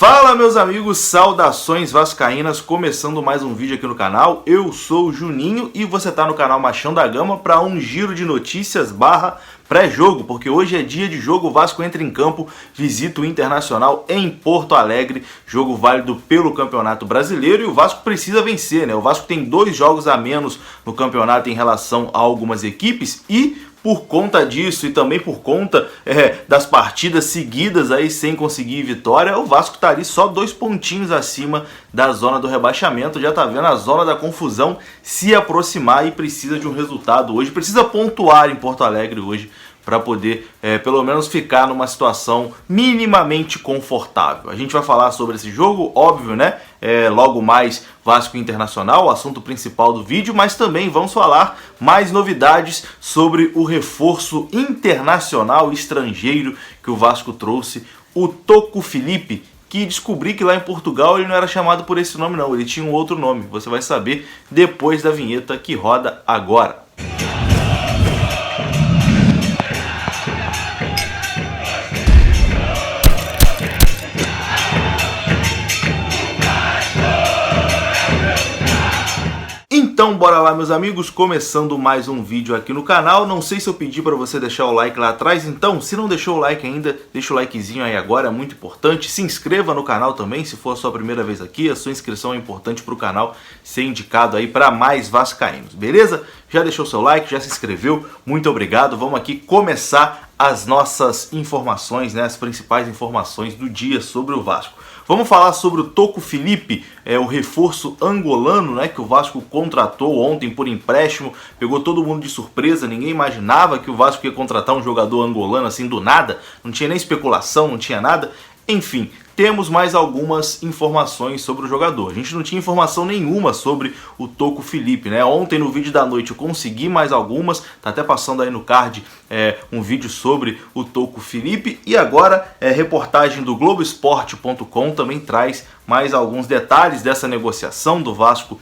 Fala meus amigos, saudações vascaínas, começando mais um vídeo aqui no canal. Eu sou o Juninho e você tá no canal Machão da Gama para um giro de notícias barra pré-jogo, porque hoje é dia de jogo, o Vasco entra em campo, visita o Internacional em Porto Alegre, jogo válido pelo Campeonato Brasileiro e o Vasco precisa vencer, né? O Vasco tem 2 jogos a menos no campeonato em relação a algumas equipes e por conta disso e também por conta das partidas seguidas aí sem conseguir vitória, o Vasco tá ali só 2 pontinhos acima da zona do rebaixamento, já tá vendo a zona da confusão se aproximar e precisa de um resultado hoje, precisa pontuar em Porto Alegre hoje para poder pelo menos ficar numa situação minimamente confortável. A gente vai falar sobre esse jogo, óbvio, né? Logo mais Vasco Internacional, o assunto principal do vídeo, mas também vamos falar mais novidades sobre o reforço internacional estrangeiro que o Vasco trouxe, o Toco Filipe, que descobri que lá em Portugal ele não era chamado por esse nome não, ele tinha um outro nome. Você vai saber depois da vinheta que roda agora. Então bora lá meus amigos, começando mais um vídeo aqui no canal. Não sei se eu pedi para você deixar o like lá atrás, então se não deixou o like ainda, deixa o likezinho aí agora, é muito importante. Se inscreva no canal também, se for a sua primeira vez aqui, a sua inscrição é importante para o canal ser indicado aí para mais vascaínos, beleza? Já deixou seu like, já se inscreveu, muito obrigado. Vamos aqui começar as nossas informações, né, as principais informações do dia sobre o Vasco. Vamos falar sobre o Toco Filipe, o reforço angolano, né, que o Vasco contratou ontem por empréstimo, pegou todo mundo de surpresa, ninguém imaginava que o Vasco ia contratar um jogador angolano assim do nada, não tinha nem especulação, não tinha nada, enfim. Temos mais algumas informações sobre o jogador. A gente não tinha informação nenhuma sobre o Toco Filipe, né? Ontem no vídeo da noite eu consegui mais algumas, tá até passando aí no card um vídeo sobre o Toco Filipe. E agora reportagem do Globoesporte.com também traz mais alguns detalhes dessa negociação do Vasco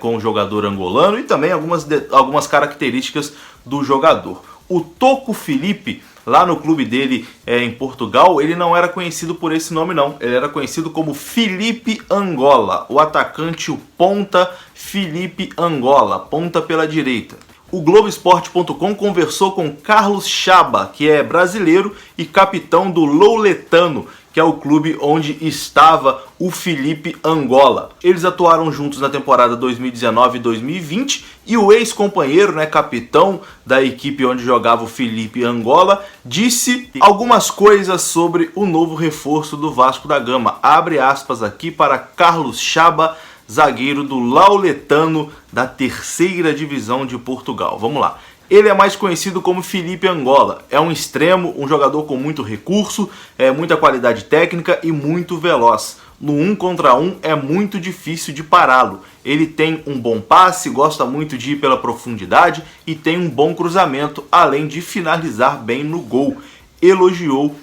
com o jogador angolano e também algumas características do jogador. O Toco Filipe, lá no clube dele em Portugal, ele não era conhecido por esse nome não, ele era conhecido como Filipe Angola, o atacante, o ponta Filipe Angola, ponta pela direita. O Globoesporte.com conversou com Carlos Chaba, que é brasileiro e capitão do Louletano, que é o clube onde estava o Filipe Angola. Eles atuaram juntos na temporada 2019 e 2020 e o ex-companheiro, né, capitão da equipe onde jogava o Filipe Angola, disse algumas coisas sobre o novo reforço do Vasco da Gama. Abre aspas aqui para Carlos Chaba, zagueiro do Louletano da 3ª divisão de Portugal. Vamos lá. Ele é mais conhecido como Filipe Angola, é um extremo, um jogador com muito recurso, muita qualidade técnica e muito veloz. No 1 contra 1 é muito difícil de pará-lo. Ele tem um bom passe, gosta muito de ir pela profundidade e tem um bom cruzamento, além de finalizar bem no gol. Elogiou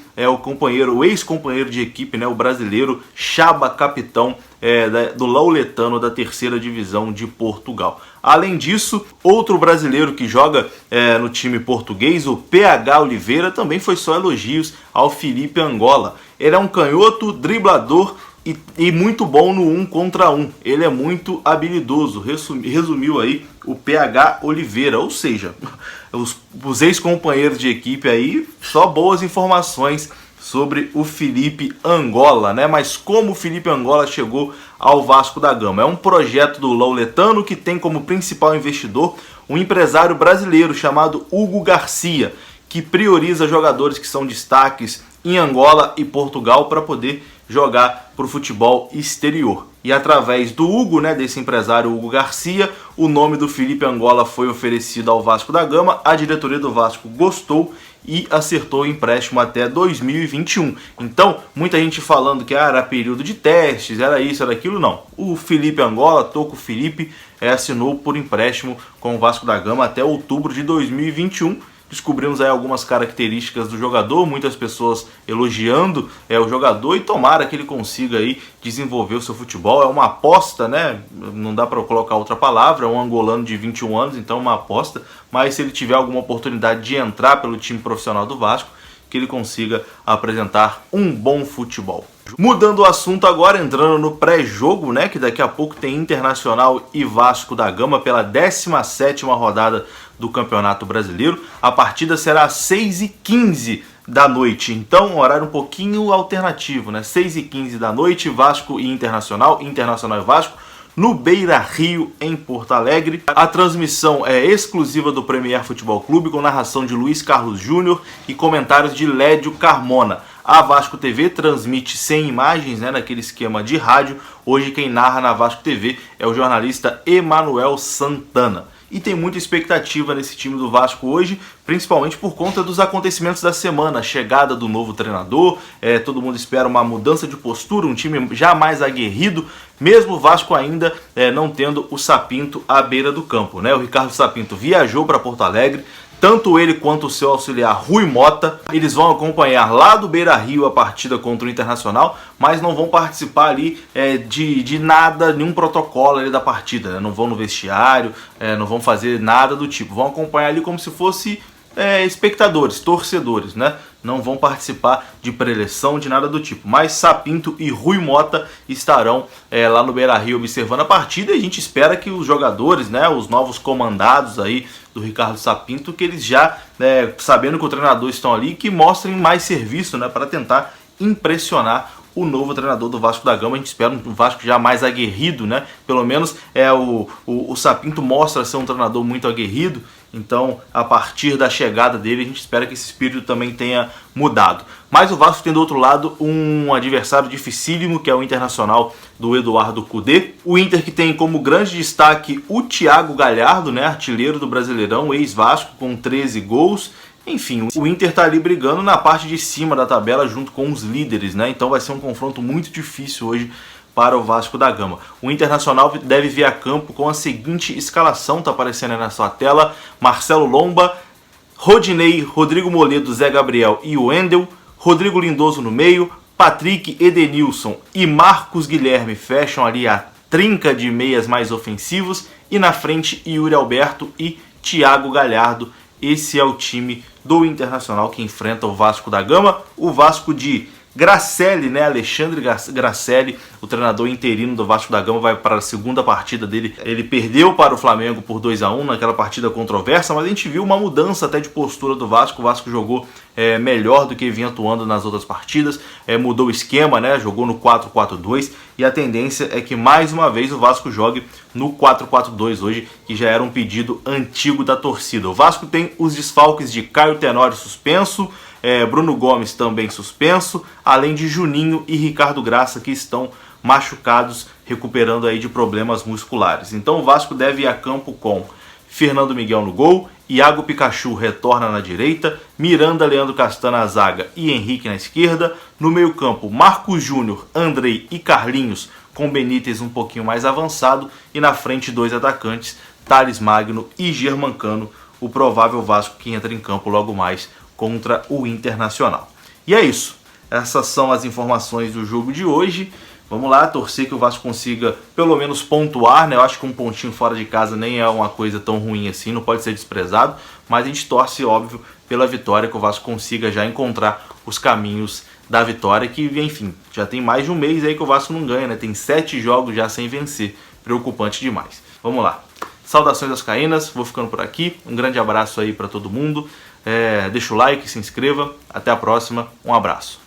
o ex-companheiro de equipe, né, o brasileiro Chaba, capitão do Louletano da 3ª divisão de Portugal. Além disso, outro brasileiro que joga no time português, o PH Oliveira, também foi só elogios ao Filipe Angola. Ele é um canhoto, driblador e muito bom no 1 contra 1. Ele é muito habilidoso, resumiu aí o PH Oliveira, ou seja, os ex-companheiros de equipe aí, só boas informações sobre o Filipe Angola, né? Mas como o Filipe Angola chegou ao Vasco da Gama? É um projeto do Louletano que tem como principal investidor um empresário brasileiro chamado Hugo Garcia, que prioriza jogadores que são destaques em Angola e Portugal para poder jogar para o futebol exterior. E através do Hugo, né, desse empresário Hugo Garcia, o nome do Filipe Angola foi oferecido ao Vasco da Gama, a diretoria do Vasco gostou e acertou o empréstimo até 2021. Então, muita gente falando que era período de testes, era isso, era aquilo, não. O Filipe Angola, Toco Filipe, assinou por empréstimo com o Vasco da Gama até outubro de 2021. Descobrimos aí algumas características do jogador, muitas pessoas elogiando o jogador e tomara que ele consiga aí desenvolver o seu futebol. É uma aposta, né? Não dá para colocar outra palavra, é um angolano de 21 anos, então é uma aposta, mas se ele tiver alguma oportunidade de entrar pelo time profissional do Vasco, que ele consiga apresentar um bom futebol. Mudando o assunto agora, entrando no pré-jogo, né, que daqui a pouco tem Internacional e Vasco da Gama pela 17ª rodada do Campeonato Brasileiro. A partida será às 6h15 da noite, então um horário um pouquinho alternativo, né? 6h15 da noite, Vasco e Internacional, Internacional e Vasco, no Beira-Rio, em Porto Alegre. A transmissão é exclusiva do Premier Futebol Clube, com narração de Luiz Carlos Júnior e comentários de Lédio Carmona. A Vasco TV transmite sem imagens, né, naquele esquema de rádio. Hoje quem narra na Vasco TV é o jornalista Emanuel Santana. E tem muita expectativa nesse time do Vasco hoje, principalmente por conta dos acontecimentos da semana, a chegada do novo treinador, todo mundo espera uma mudança de postura, um time já mais aguerrido, mesmo o Vasco ainda não tendo o Sapinto à beira do campo, né? O Ricardo Sapinto viajou para Porto Alegre, tanto ele quanto o seu auxiliar Rui Mota, eles vão acompanhar lá do Beira-Rio a partida contra o Internacional, mas não vão participar ali de nada, nenhum protocolo ali da partida, né? Não vão no vestiário, não vão fazer nada do tipo, vão acompanhar ali como se fosse espectadores, torcedores, né? Não vão participar de preleção, de nada do tipo. Mas Sapinto e Rui Mota estarão lá no Beira-Rio observando a partida, e a gente espera que os jogadores, né, os novos comandados aí do Ricardo Sapinto, que eles já, sabendo que o treinador estão ali, que mostrem mais serviço, né, para tentar impressionar o novo treinador do Vasco da Gama. A gente espera um Vasco já mais aguerrido, né? Pelo menos o Sapinto mostra ser um treinador muito aguerrido. Então, a partir da chegada dele, a gente espera que esse espírito também tenha mudado. Mas o Vasco tem do outro lado um adversário dificílimo, que é o Internacional do Eduardo Cudê. O Inter que tem como grande destaque o Thiago Galhardo, né, artilheiro do Brasileirão, ex-Vasco, com 13 gols. Enfim, o Inter tá ali brigando na parte de cima da tabela junto com os líderes, né? Então vai ser um confronto muito difícil hoje para o Vasco da Gama. O Internacional deve vir a campo com a seguinte escalação, tá aparecendo aí na sua tela: Marcelo Lomba, Rodinei, Rodrigo Moledo, Zé Gabriel e Wendel, Rodrigo Lindoso no meio, Patrick, Edenilson e Marcos Guilherme fecham ali a trinca de meias mais ofensivos, e na frente Yuri Alberto e Thiago Galhardo. Esse é o time do Internacional que enfrenta o Vasco da Gama. O Vasco de Grasselli, né? Alexandre Grasselli, o treinador interino do Vasco da Gama, vai para a segunda partida dele. Ele perdeu para o Flamengo por 2-1 naquela partida controversa, mas a gente viu uma mudança até de postura do Vasco. O Vasco jogou melhor do que vinha atuando nas outras partidas, mudou o esquema, né? Jogou no 4-4-2, e a tendência é que mais uma vez o Vasco jogue no 4-4-2 hoje, que já era um pedido antigo da torcida. O Vasco tem os desfalques de Caio Tenório suspenso, Bruno Gomes também suspenso, além de Juninho e Ricardo Graça, que estão machucados, recuperando aí de problemas musculares. Então o Vasco deve ir a campo com Fernando Miguel no gol, Iago Pikachu retorna na direita, Miranda, Leandro Castan na zaga e Henrique na esquerda. No meio campo, Marcos Júnior, Andrei e Carlinhos, com Benítez um pouquinho mais avançado, e na frente dois atacantes, Thales Magno e Germancano, o provável Vasco que entra em campo logo mais contra o Internacional. E é isso, essas são as informações do jogo de hoje. Vamos lá, torcer que o Vasco consiga pelo menos pontuar, né? Eu acho que um pontinho fora de casa nem é uma coisa tão ruim assim, não pode ser desprezado, mas a gente torce, óbvio, pela vitória, que o Vasco consiga já encontrar os caminhos da vitória, que, enfim, já tem mais de um mês aí que o Vasco não ganha, né? Tem 7 jogos já sem vencer, preocupante demais. Vamos lá. Saudações vascaínas, vou ficando por aqui, um grande abraço aí para todo mundo, deixa o like, se inscreva, até a próxima, um abraço.